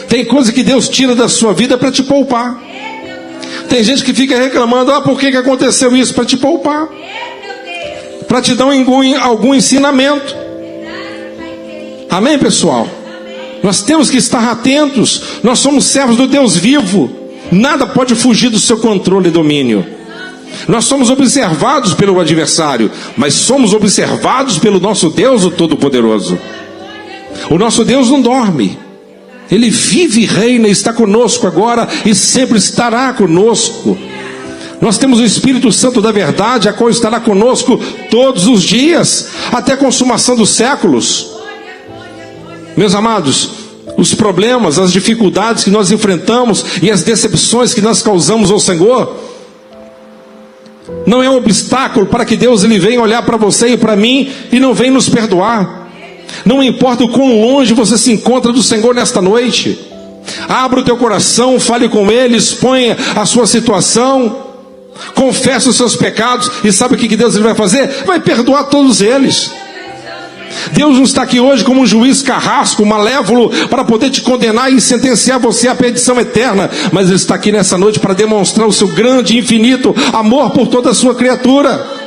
Tem coisa que Deus tira da sua vida para te poupar. Tem gente que fica reclamando: por que aconteceu isso? Para te poupar. Para te dar algum ensinamento. Amém, pessoal? Nós temos que estar atentos. Nós somos servos do Deus vivo. Nada pode fugir do seu controle e domínio. Nós somos observados pelo adversário, mas somos observados pelo nosso Deus, o Todo-Poderoso. O nosso Deus não dorme. Ele vive e reina, está conosco agora e sempre estará conosco. Nós temos o Espírito Santo da verdade, a qual estará conosco todos os dias, até a consumação dos séculos. Meus amados, os problemas, as dificuldades que nós enfrentamos e as decepções que nós causamos ao Senhor, não é um obstáculo para que Deus ele venha olhar para você e para mim e não venha nos perdoar. Não importa o quão longe você se encontra do Senhor nesta noite, abra o teu coração, fale com Ele, exponha a sua situação, confesse os seus pecados, e sabe o que Deus ele vai fazer? Vai perdoar todos eles. Deus não está aqui hoje como um juiz carrasco, malévolo, para poder te condenar e sentenciar você à perdição eterna, mas Ele está aqui nessa noite para demonstrar o seu grande e infinito amor por toda a sua criatura.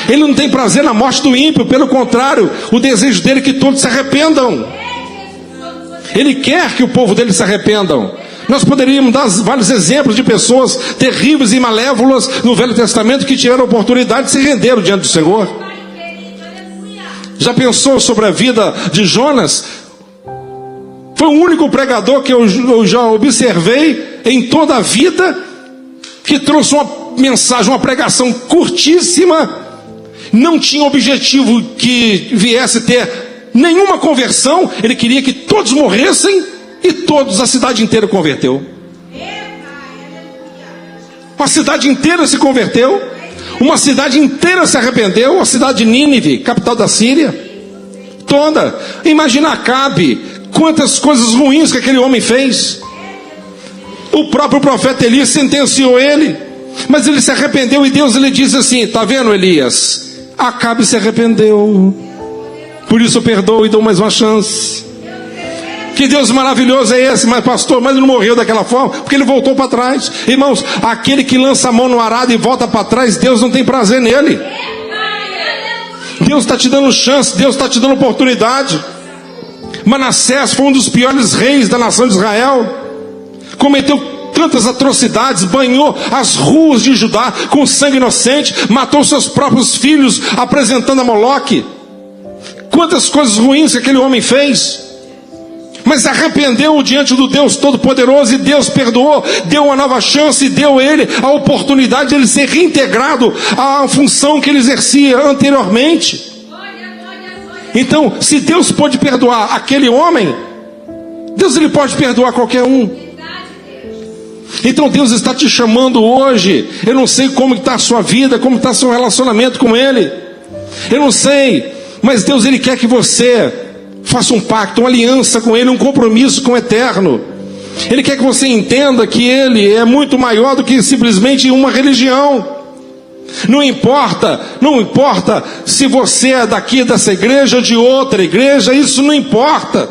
Ele não tem prazer na morte do ímpio, pelo contrário, o desejo dele é que todos se arrependam. Ele quer que o povo dele se arrependam. Nós poderíamos dar vários exemplos de pessoas terríveis e malévolas no Velho Testamento que tiveram a oportunidade de se render diante do Senhor. Já pensou sobre a vida de Jonas? Foi o único pregador que eu já observei em toda a vida que trouxe uma mensagem, uma pregação curtíssima. Não tinha objetivo que viesse ter nenhuma conversão. Ele queria que todos morressem e todos, a cidade inteira converteu. A cidade inteira se converteu. Uma cidade inteira se arrependeu. A cidade de Nínive, capital da Síria, toda. Imagina Acabe, quantas coisas ruins que aquele homem fez. O próprio profeta Elias sentenciou ele, mas ele se arrependeu e Deus lhe disse assim: tá vendo, Elias? Acabe se arrependeu, por isso eu perdoo e dou mais uma chance. Que Deus maravilhoso é esse? Mas pastor, mas ele não morreu daquela forma, porque ele voltou para trás. Irmãos, aquele que lança a mão no arado e volta para trás, Deus não tem prazer nele. Deus está te dando chance, Deus está te dando oportunidade. Manassés foi um dos piores reis da nação de Israel, cometeu tantas atrocidades, banhou as ruas de Judá com sangue inocente, matou seus próprios filhos apresentando a Moloque. Quantas coisas ruins que aquele homem fez, mas se arrependeu diante do Deus Todo-Poderoso e Deus perdoou, deu uma nova chance e deu a ele a oportunidade de ele ser reintegrado à função que ele exercia anteriormente. Então, se Deus pode perdoar aquele homem, Deus ele pode perdoar qualquer um. Então Deus está te chamando hoje. Eu não sei como está a sua vida, como está seu relacionamento com Ele, eu não sei, mas Deus ele quer que você faça um pacto, uma aliança com Ele, um compromisso com o eterno. Ele quer que você entenda que Ele é muito maior do que simplesmente uma religião. Não importa se você é daqui dessa igreja ou de outra igreja, isso não importa.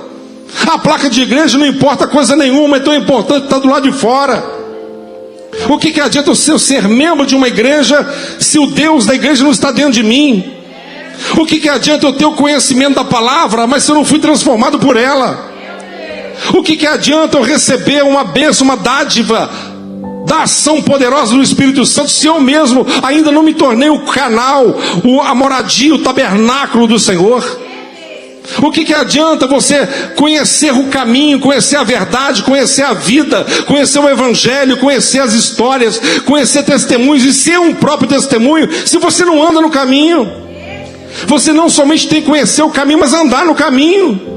A placa de igreja não importa coisa nenhuma, é tão importante estar do lado de fora. O que adianta eu ser membro de uma igreja se o Deus da igreja não está dentro de mim? O que adianta eu ter o conhecimento da palavra, mas se eu não fui transformado por ela? O que adianta eu receber uma bênção, uma dádiva da ação poderosa do Espírito Santo, se eu mesmo ainda não me tornei o canal, a moradia, o tabernáculo do Senhor? O que adianta você conhecer o caminho, conhecer a verdade, conhecer a vida, conhecer o Evangelho, conhecer as histórias, conhecer testemunhos e ser um próprio testemunho, se você não anda no caminho? Você não somente tem que conhecer o caminho, mas andar no caminho.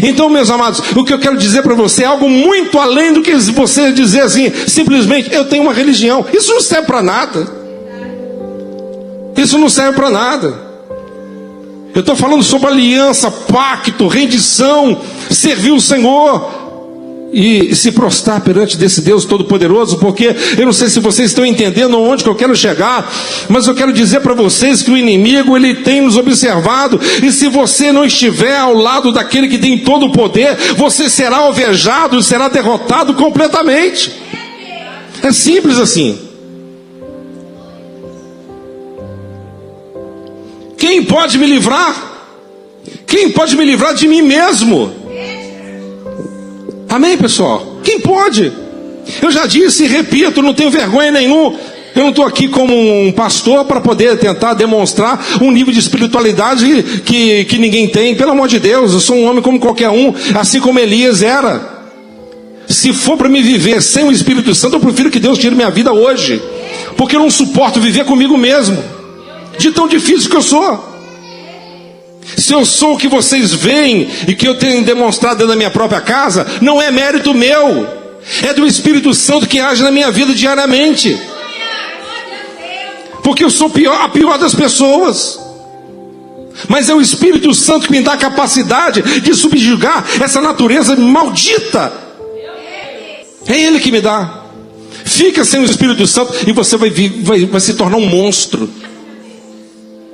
Então, meus amados, o que eu quero dizer para você é algo muito além do que você dizer assim, simplesmente, eu tenho uma religião. Isso não serve para nada. Isso não serve para nada. Eu estou falando sobre aliança, pacto, rendição, servir o Senhor e se prostrar perante desse Deus Todo-Poderoso, porque eu não sei se vocês estão entendendo onde que eu quero chegar, mas eu quero dizer para vocês que o inimigo, ele tem nos observado, e se você não estiver ao lado daquele que tem todo o poder, você será alvejado e será derrotado completamente. É simples assim. Quem pode me livrar? Quem pode me livrar de mim mesmo? Amém, pessoal? Quem pode? Eu já disse e repito, não tenho vergonha nenhuma. Eu não estou aqui como um pastor para poder tentar demonstrar um nível de espiritualidade que ninguém tem. Pelo amor de Deus, eu sou um homem como qualquer um, assim como Elias era. Se for para me viver sem o Espírito Santo, eu prefiro que Deus tire minha vida hoje, porque eu não suporto viver comigo mesmo, de tão difícil que eu sou. Se eu sou o que vocês veem e que eu tenho demonstrado dentro da minha própria casa, não é mérito meu, é do Espírito Santo que age na minha vida diariamente, porque eu sou a pior das pessoas, mas é o Espírito Santo que me dá a capacidade de subjugar essa natureza maldita. É Ele que me dá. Fica sem o Espírito Santo e você vai se tornar um monstro.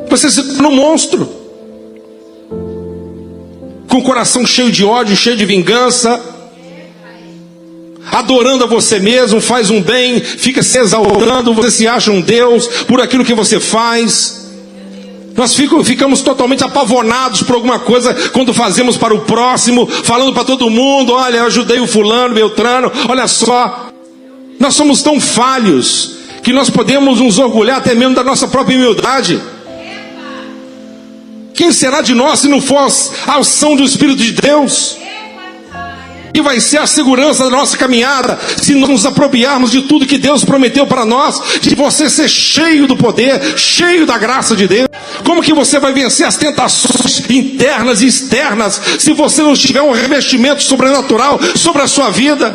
Você se torna um monstro, com o coração cheio de ódio, cheio de vingança, adorando a você mesmo, faz um bem, fica se exaltando, você se acha um Deus por aquilo que você faz. Nós ficamos totalmente apavonados por alguma coisa quando fazemos para o próximo, falando para todo mundo, olha, eu ajudei o fulano, Beltrano, olha só. Nós somos tão falhos que nós podemos nos orgulhar até mesmo da nossa própria humildade. Quem será de nós se não for a ação do Espírito de Deus? E vai ser a segurança da nossa caminhada, se nós nos apropriarmos de tudo que Deus prometeu para nós, de você ser cheio do poder, cheio da graça de Deus. Como que você vai vencer as tentações internas e externas, se você não tiver um revestimento sobrenatural sobre a sua vida?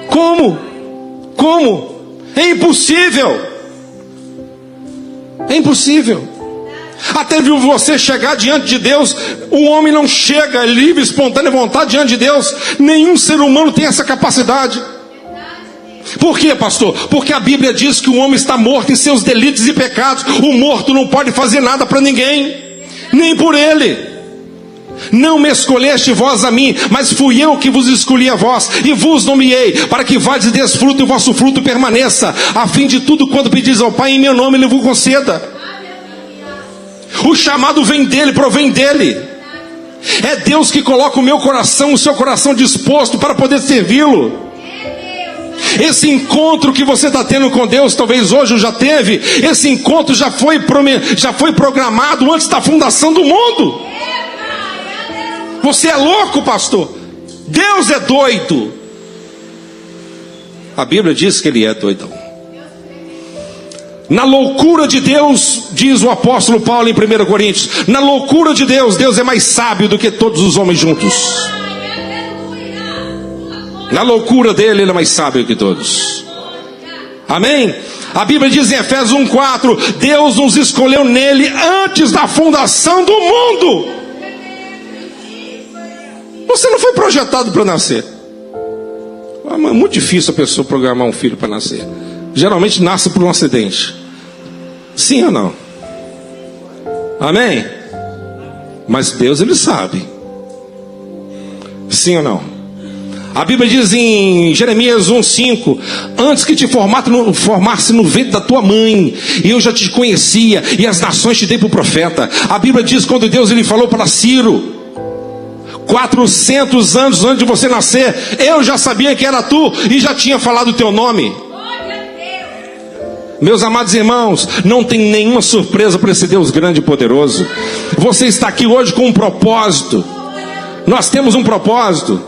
Como? É impossível. É impossível. Até viu você chegar diante de Deus, o homem não chega livre, espontânea vontade diante de Deus. Nenhum ser humano tem essa capacidade. Por quê, pastor? Porque a Bíblia diz que o homem está morto em seus delitos e pecados. O morto não pode fazer nada para ninguém, nem por ele. Não me escolheste vós a mim, mas fui eu que vos escolhi a vós, e vos nomeei, para que vades e des fruto, e o vosso fruto permaneça, a fim de tudo quanto pedis ao Pai em meu nome, ele vos conceda. O chamado vem dele, provém dele. É Deus que coloca o meu coração, o seu coração disposto para poder servi-lo. Esse encontro que você está tendo com Deus, talvez hoje já teve, esse encontro já foi programado antes da fundação do mundo. Você é louco, pastor? Deus é doido. A Bíblia diz que ele é doidão. Na loucura de Deus, diz o apóstolo Paulo em 1 Coríntios, na loucura de Deus, Deus é mais sábio do que todos os homens juntos. Na loucura dele, ele é mais sábio que todos. Amém? A Bíblia diz em Efésios 1:4, Deus nos escolheu nele antes da fundação do mundo. Você não foi projetado para nascer. É muito difícil a pessoa programar um filho para nascer. geralmente nasce por um acidente. Sim ou não? Amém? Mas Deus, Ele sabe. Sim ou não? A Bíblia diz em Jeremias 1:5: antes que te formasse no ventre da tua mãe, eu já te conhecia, e as nações te dei por profeta. A Bíblia diz, quando Deus Ele falou para Ciro, 400 anos antes de você nascer, eu já sabia que era tu, e já tinha falado o teu nome. Meus amados irmãos, não tem nenhuma surpresa para esse Deus grande e poderoso. Você está aqui hoje com um propósito. Nós temos um propósito.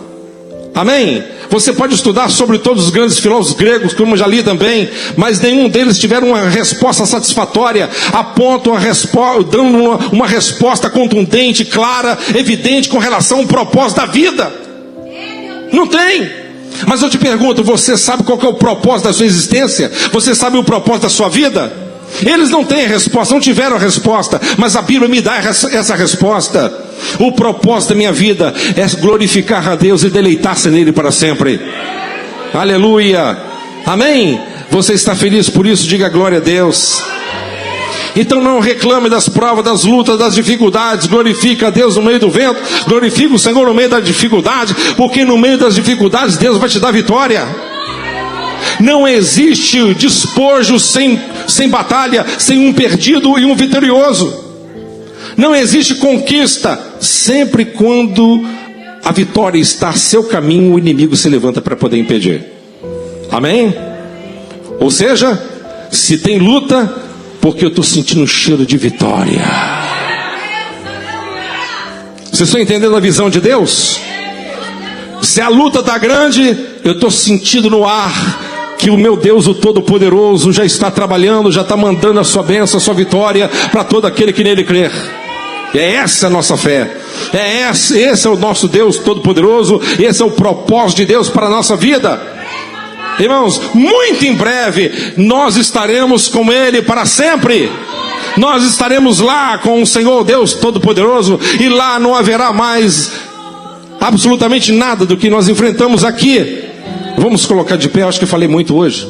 Amém? Você pode estudar sobre todos os grandes filósofos gregos, como eu já li também, mas nenhum deles tiveram uma resposta satisfatória, dando uma resposta contundente, clara, evidente com relação ao propósito da vida. Não tem. Mas eu te pergunto, você sabe qual que é o propósito da sua existência? Você sabe o propósito da sua vida? Eles não têm a resposta, não tiveram a resposta, mas a Bíblia me dá essa resposta. O propósito da minha vida é glorificar a Deus e deleitar-se nele para sempre. Aleluia. Amém? Você está feliz por isso? Diga glória a Deus. Então não reclame das provas, das lutas, das dificuldades. Glorifica a Deus no meio do vento. Glorifica o Senhor no meio da dificuldade, porque no meio das dificuldades Deus vai te dar vitória. Não existe despojo sem batalha, sem um perdido e um vitorioso. Não existe conquista sempre quando a vitória está a seu caminho, o inimigo se levanta para poder impedir. Amém? Ou seja, se tem luta, porque eu estou sentindo um cheiro de vitória. Vocês estão entendendo a visão de Deus? Se a luta está grande, eu estou sentindo no ar que o meu Deus, o Todo-Poderoso, já está trabalhando, já está mandando a sua bênção, a sua vitória para todo aquele que nele crer. É essa a nossa fé. Esse é o nosso Deus Todo-Poderoso. Esse é o propósito de Deus para a nossa vida. Irmãos, muito em breve nós estaremos com Ele para sempre. Nós estaremos lá com o Senhor Deus Todo-Poderoso, e lá não haverá mais absolutamente nada do que nós enfrentamos aqui. Vamos colocar de pé, acho que eu falei muito hoje.